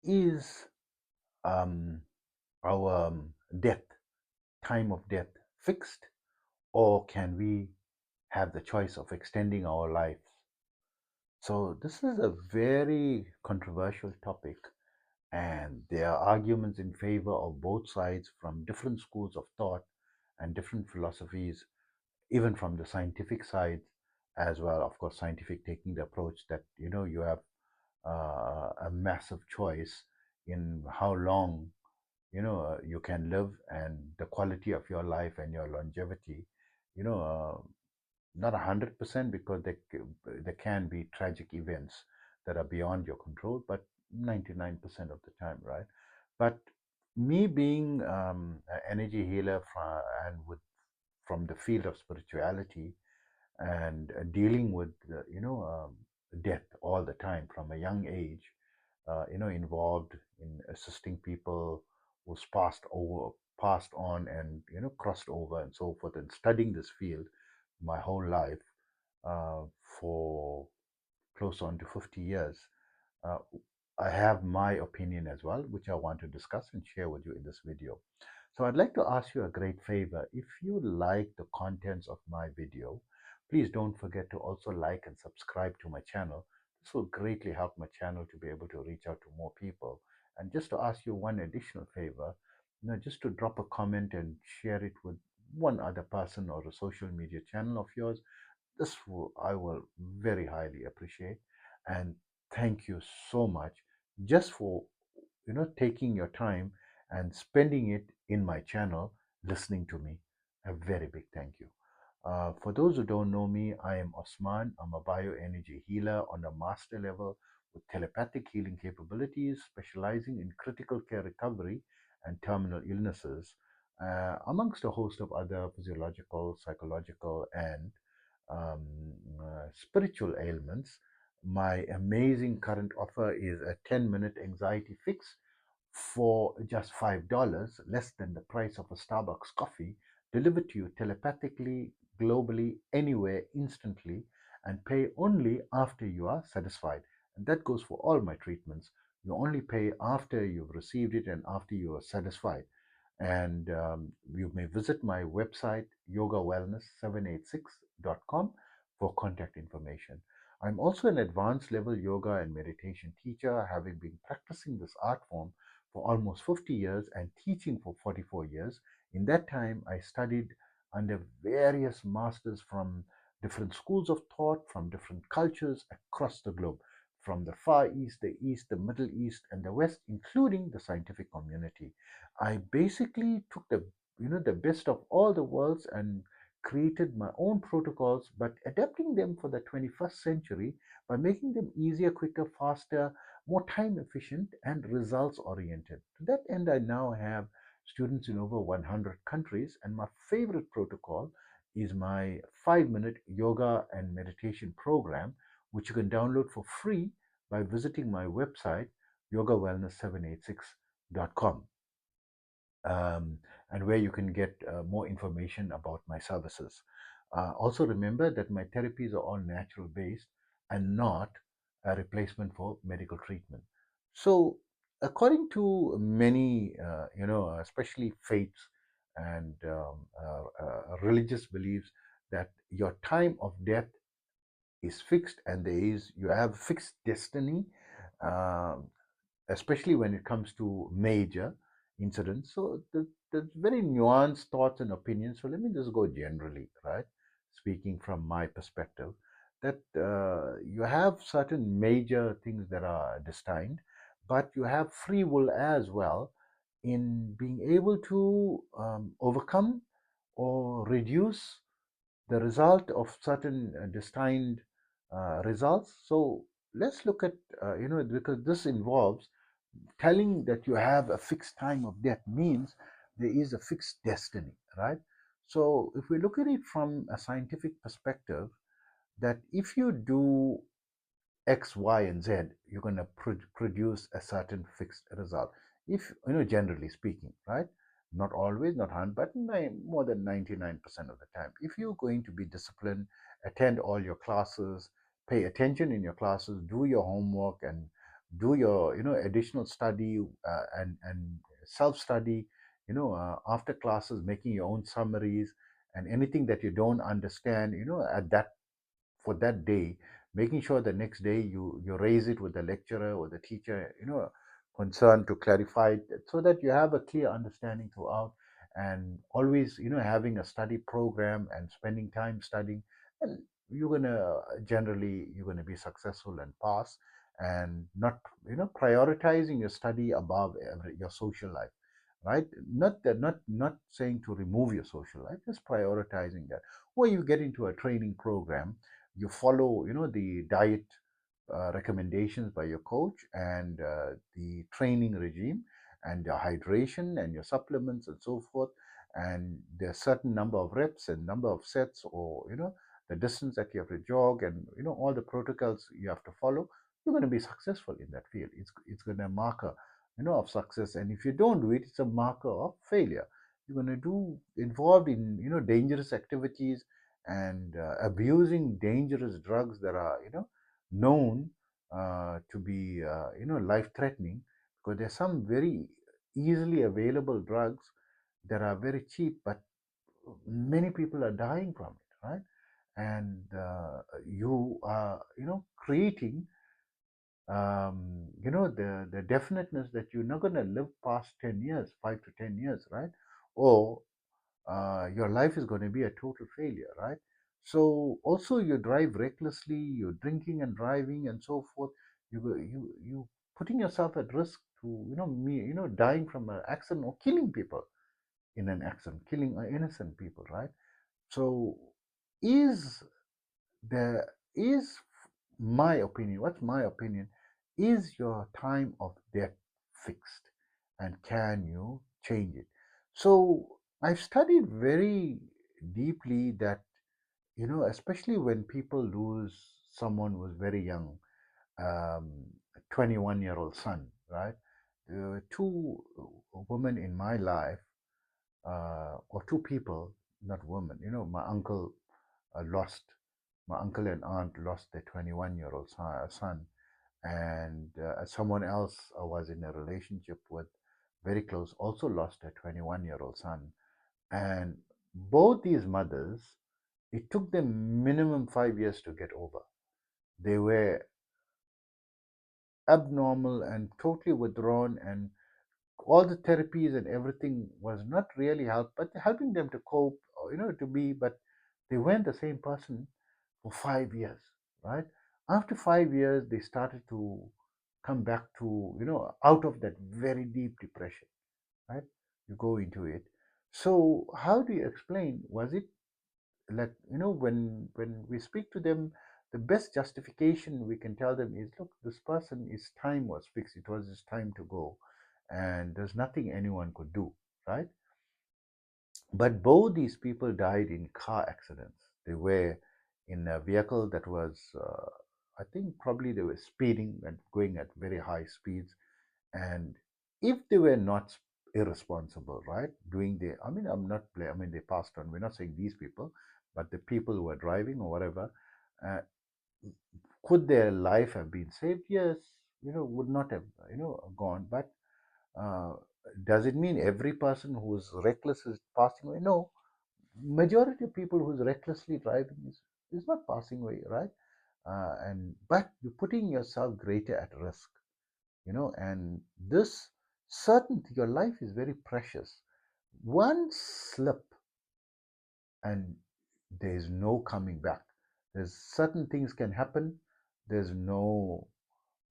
is um, our death, time of death, fixed, or can we have the choice of extending our lives? So, this is a very controversial topic, and there are arguments in favor of both sides from different schools of thought and different philosophies, even from the scientific side as well. Of course, scientific taking the approach that you have a massive choice in how long you can live, and the quality of your life and your longevity. You know, not 100% because there can be tragic events that are beyond your control, but 99% of the time, right? But me being an energy healer and with from the field of spirituality and dealing with death all the time from a young age, involved in assisting people who's passed on, and crossed over and so forth, and studying this field my whole life, uh, for close on to 50 years. uh, I have my opinion as well, which I want to discuss and share with you in this video. So I'd like to ask you a great favor. If you like the contents of my video, please don't forget to also like and subscribe to my channel. This will greatly help my channel to be able to reach out to more people. And just to ask you one additional favor, just to drop a comment and share it with one other person or a social media channel of yours. I will very highly appreciate. And thank you so much just for taking your time and spending it in my channel listening to me. A very big thank you. For those who don't know me, I am Osman. I'm a bioenergy healer on a master level with telepathic healing capabilities, specializing in critical care recovery and terminal illnesses, amongst a host of other physiological, psychological, and spiritual ailments. My amazing current offer is a 10-minute anxiety fix for just $5, less than the price of a Starbucks coffee, delivered to you telepathically, globally, anywhere, instantly, and pay only after you are satisfied. And that goes for all my treatments. You only pay after you've received it and after you are satisfied. And you may visit my website, yogawellness786.com, for contact information. I'm also an advanced level yoga and meditation teacher, having been practicing this art form for almost 50 years and teaching for 44 years. In that time, I studied under various masters from different schools of thought, from different cultures across the globe, from the Far East, the Middle East, and the West, including the scientific community. I basically took the best of all the worlds and created my own protocols, but adapting them for the 21st century by making them easier, quicker, faster, more time efficient, and results oriented. To that end, I now have students in over 100 countries, and my favorite protocol is my 5-minute yoga and meditation program, which you can download for free by visiting my website, yogawellness786.com, and where you can get more information about my services. Also, remember that my therapies are all natural based and not a replacement for medical treatment. So, according to many, especially faiths and religious beliefs, that your time of death is fixed, and you have fixed destiny, um, especially when it comes to major incidents. So there's very nuanced thoughts and opinions. So let me just go generally, right? Speaking from my perspective, that you have certain major things that are destined, but you have free will as well in being able to overcome or reduce the result of certain destined results. So let's look at, because this involves telling that you have a fixed time of death means there is a fixed destiny, right? So if we look at it from a scientific perspective, that if you do X, Y, and Z, you're going to produce a certain fixed result. If, generally speaking, right? Not always, not 100, but more than 99% of the time. If you're going to be disciplined, attend all your classes, pay attention in your classes, do your homework, and do your additional study, and self study, after classes, making your own summaries, and anything that you don't understand, at that for that day, making sure the next day you raise it with the lecturer or the teacher, concerned, to clarify it, so that you have a clear understanding throughout, and always having a study program and spending time studying, and you're gonna be successful and pass, and not prioritizing your study above your social life, right? Not saying to remove your social life, just prioritizing that. Or you get into a training program, you follow the diet recommendations by your coach, and the training regime, and your hydration and your supplements and so forth, and there's certain number of reps and number of sets, or the distance that you have to jog, and all the protocols you have to follow, you're going to be successful in that field. It's going to marker of success. And if you don't do it, it's a marker of failure. You're going to do involved in dangerous activities, and abusing dangerous drugs that are known to be life threatening, because there's some very easily available drugs that are very cheap, but many people are dying from it, right? And you are creating the definiteness that you're not going to live past 10 years, 5 to 10 years, right? Or your life is going to be a total failure, right? So also you drive recklessly, you're drinking and driving and so forth. You putting yourself at risk to dying from an accident, or killing people in an accident, killing innocent people, right? So is there is my opinion, what's my opinion, is your time of death fixed, and can you change it? So I've studied very deeply that especially when people lose someone who's very young, um, 21-year-old son, right? There were two women in my life, or two people, not women. My uncle lost, my uncle and aunt lost their 21-year-old son, and someone else I was in a relationship with, very close, also lost a 21-year-old son. And both these mothers, it took them minimum 5 years to get over. They were abnormal and totally withdrawn, and all the therapies and everything was not really but helping them to cope, or, to be, but they weren't the same person for 5 years, right? After 5 years, they started to come back to, out of that very deep depression, right? You go into it. So how do you explain? Was it like, when we speak to them, the best justification we can tell them is, look, this person, his time was fixed, it was his time to go, and there's nothing anyone could do, right? But both these people died in car accidents. They were in a vehicle that was, I think probably they were speeding and going at very high speeds. And if they were not irresponsible, right, doing the, I mean, I'm not, I mean, they passed on. We're not saying these people, but the people who were driving or whatever, uh, could their life have been saved? Yes, would not have, gone. But uh, does it mean every person who's reckless is passing away? No, majority of people who's recklessly driving is not passing away, right? And but you're putting yourself greater at risk, and this certainty, your life is very precious. One slip and there's no coming back. There's certain things can happen. There's no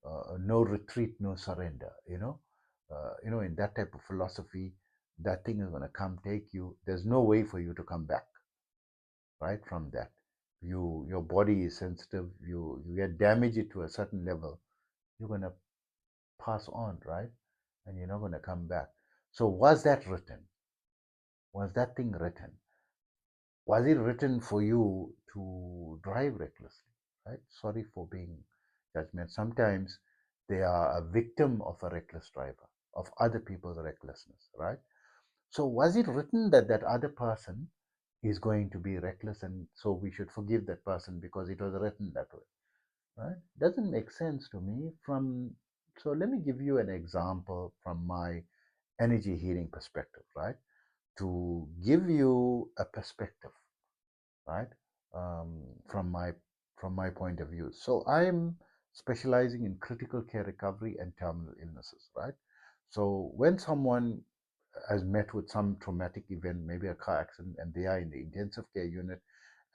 retreat, no surrender. In that type of philosophy, that thing is going to come take you. There's no way for you to come back, right, from that. Your body is sensitive. You get damage it to a certain level, you're going to pass on, right? And you're not going to come back. So was that written? Was that thing written? Was it written for you to drive recklessly, right? Sorry for being judgment. Sometimes they are a victim of a reckless driver, of other people's recklessness, right? So was it written that that other person is going to be reckless, and so we should forgive that person because it was written that way, right? Doesn't make sense to me. From So let me give you an example from my energy healing perspective, right? To give you a perspective, right? Um, from my point of view. So I'm specializing in critical care recovery and terminal illnesses, right? So when someone has met with some traumatic event, maybe a car accident, and they are in the intensive care unit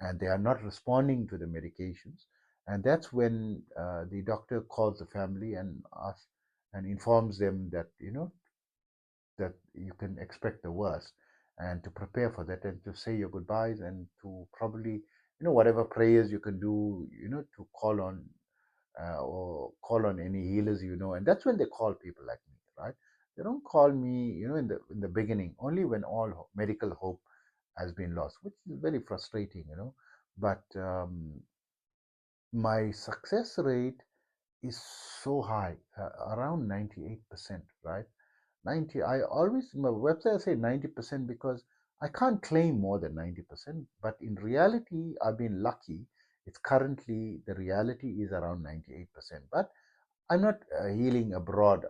and they are not responding to the medications, and that's when the doctor calls the family and asks and informs them that that you can expect the worst, and to prepare for that and to say your goodbyes and to probably whatever prayers you can do, to call on or call on any healers, and that's when they call people like me, right? They don't call me in the beginning, only when all medical hope has been lost, which is very frustrating, but my success rate is so high, around 98%, right? 90, I always, in my website I say 90% because I can't claim more than 90%, but in reality I've been lucky. It's currently, the reality is around 98%, but I'm not healing abroad.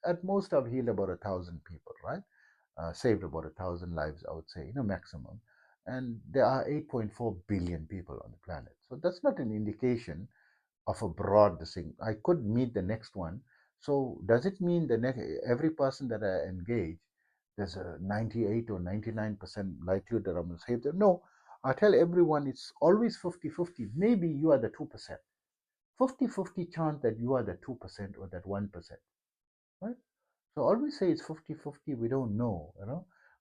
At most I've healed about 1,000 people, right? Saved about 1,000 lives, I would say, maximum. And there are 8.4 billion people on the planet, so that's not an indication of a broad thing. I could meet the next one. So does it mean the next every person that I engage, there's a 98 or 99% likelihood that I'm going to save them? No, I tell everyone it's always 50-50. Maybe you are the 2%. 50-50 chance that you are the 2% or that 1%, right? So always say it's 50-50. We don't know.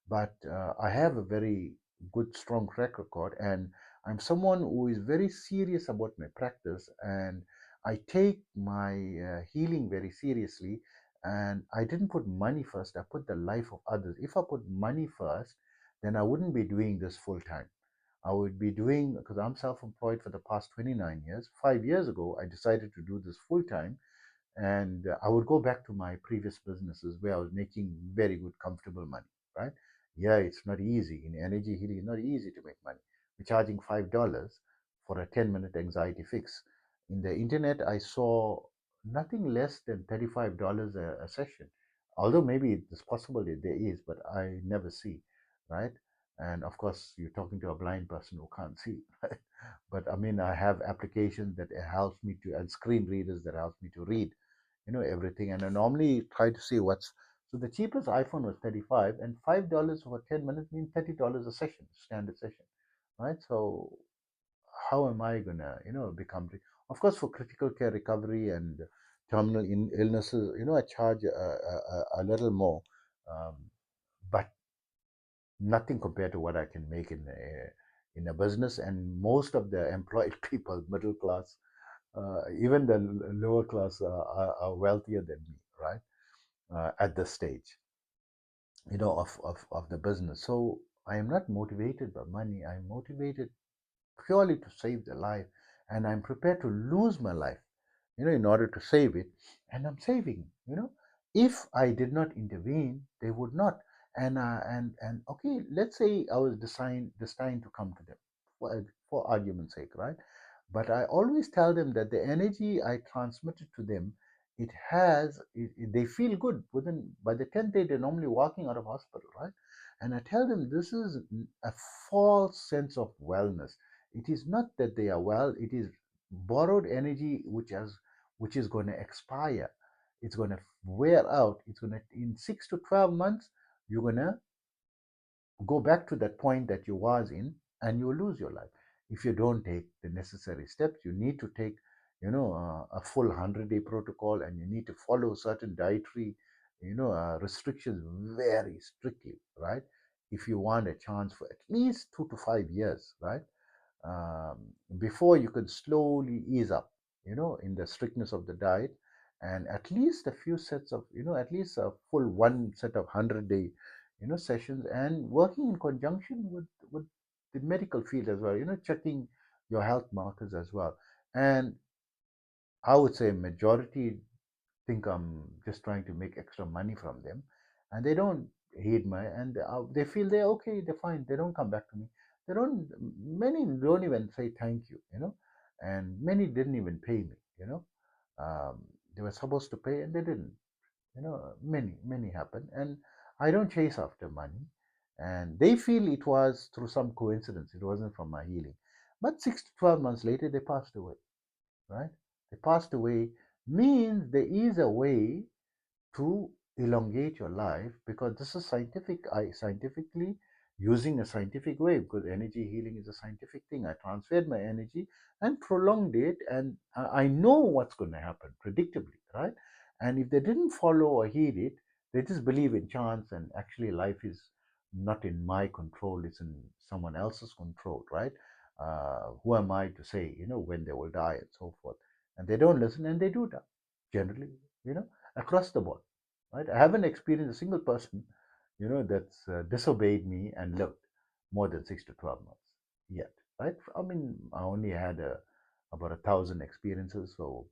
But I have a very good, strong track record, and I'm someone who is very serious about my practice, and I take my healing very seriously. And I didn't put money first, I put the life of others. If I put money first, then I wouldn't be doing this full time. I would be doing, because I'm self employed for the past 29 years. 5 years ago, I decided to do this full time, and I would go back to my previous businesses where I was making very good, comfortable money, right? Yeah, it's not easy. In energy healing, it's not easy to make money. We're charging $5 for a 10-minute anxiety fix. In the internet, I saw nothing less than $35 a session. Although maybe it's possible that there is, but I never see, right? And of course, you're talking to a blind person who can't see, right? But I mean, I have applications that helps me to, and screen readers that helps me to read everything. And I normally try to see what's, so the cheapest iPhone was 35, and $5 for 10 minutes means $30 a session, standard session, right? So how am I gonna become of course, for critical care recovery and terminal illnesses, I charge a little more, um, but nothing compared to what I can make in a business. And most of the employed people, middle class, even the lower class, are wealthier than me, right? At this stage, of the business. So I am not motivated by money. I'm motivated purely to save their life, and I'm prepared to lose my life, in order to save it. And I'm saving. If I did not intervene, they would not. And okay, let's say I was destined to come to them, for argument's sake, right? But I always tell them that the energy I transmitted to them, they feel good within, by the 10th day they're normally walking out of hospital, right? And I tell them this is a false sense of wellness. It is not that they are well, it is borrowed energy which is going to expire. It's going to wear out. It's going to, in 6 to 12 months, you're going to go back to that point that you was in, and you will lose your life if you don't take the necessary steps. You need to take a full 100-day protocol, and you need to follow certain dietary restrictions very strictly, right? If you want a chance for at least 2 to 5 years, right? um, Before you can slowly ease up, in the strictness of the diet, and at least a few sets of, at least a full one set of 100-day, sessions, and working in conjunction with the medical field as well, checking your health markers as well. And I would say majority think I'm just trying to make extra money from them, and they don't hate my, and they feel they're okay, they're fine. They don't come back to me. They don't. Many don't even say thank you, and many didn't even pay me. Um, They were supposed to pay and they didn't. Many happen, and I don't chase after money. And they feel it was through some coincidence, it wasn't from my healing. But 6 to 12 months later, they passed away, right? They passed away means there is a way to elongate your life, because this is scientific. I scientifically using a scientific way, because energy healing is a scientific thing. I transferred my energy and prolonged it, and I know what's going to happen predictably, right? And if they didn't follow or heed it, they just believe in chance, and actually life is not in my control, it's in someone else's control, right? Who am I to say, when they will die and so forth? And they don't listen, and they do die generally, across the board, right? I haven't experienced a single person, that's disobeyed me and lived more than 6 to 12 months yet, right? I mean, I only had about 1,000 experiences, so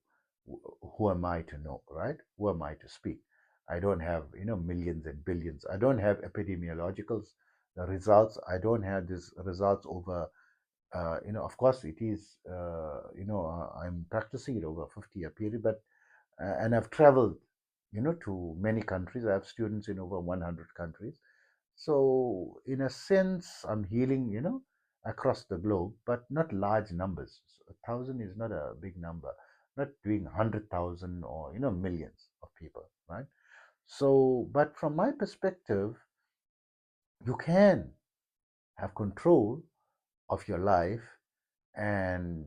who am I to know, right? Who am I to speak? I don't have, millions and billions. I don't have epidemiologicals results. I don't have these results over of course, it is, I'm practicing it over a 50-year period, but and I've traveled, to many countries. I have students in over 100 countries. So, in a sense, I'm healing, across the globe, but not large numbers. So 1,000 is not a big number. Not doing 100,000 or, millions of people, right? So, but from my perspective, you can have control of your life, and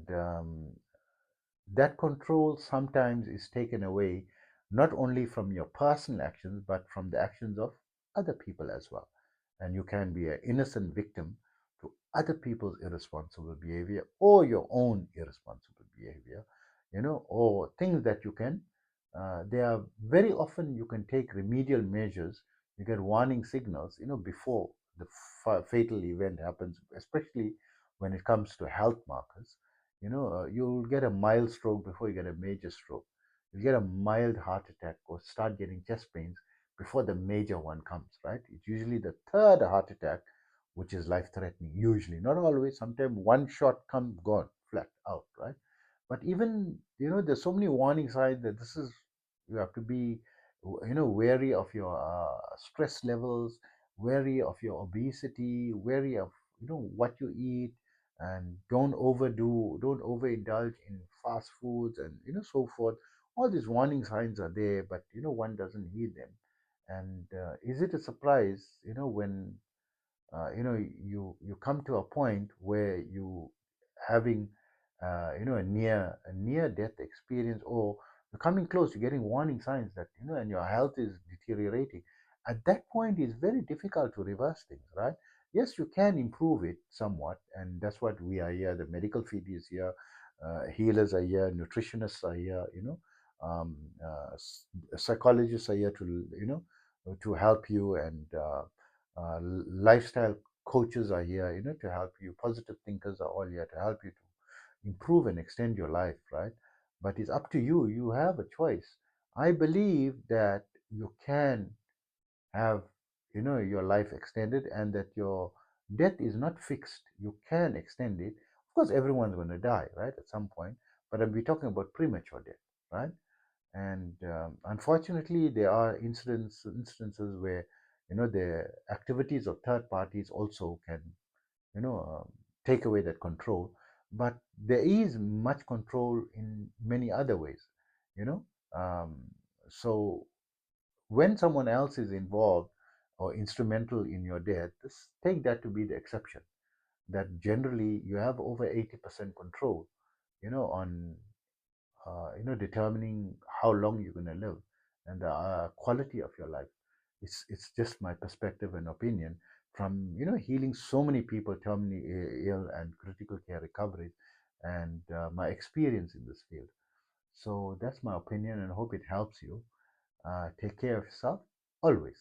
that control sometimes is taken away, not only from your personal actions but from the actions of other people as well. And you can be an innocent victim to other people's irresponsible behavior or your own irresponsible behavior, or things that you can. They are very often you can take remedial measures. You get warning signals, before the fatal event happens, especially when it comes to health markers. You'll get a mild stroke before you get a major stroke. You get a mild heart attack or start getting chest pains before the major one comes, right? It's usually the third heart attack which is life threatening, usually. Not always. Sometimes one shot come gone, flat out, right? But even, there's so many warning signs that this is, you have to be, wary of your stress levels, wary of your obesity, wary of, what you eat, and don't overindulge in fast foods, and, so forth. All these warning signs are there, but, one doesn't heed them. And is it a surprise, when you come to a point where you having a near death experience, or you're coming close, you're getting warning signs that, and your health is deteriorating. At that point, it's very difficult to reverse things, right? Yes, you can improve it somewhat, and that's what we are here. The medical field is here, healers are here, nutritionists are here, psychologists are here to, to help you, and lifestyle coaches are here, to help you. Positive thinkers are all here to help you to improve and extend your life, right? But it's up to you. You have a choice. I believe that you can have, your life extended, and that your death is not fixed. You can extend it. Of course, everyone's going to die, right, at some point. But we're talking about premature death, right? And unfortunately, there are instances where, the activities of third parties also can, take away that control. But there is much control in many other ways, you know um, so when someone else is involved or instrumental in your death, take that to be the exception. That generally you have over 80% control, on determining how long you're going to live, and the quality of your life. It's just my perspective and opinion from, healing so many people terminally ill and critical care recovery, and my experience in this field. So that's my opinion, and hope it helps you. Take care of yourself always.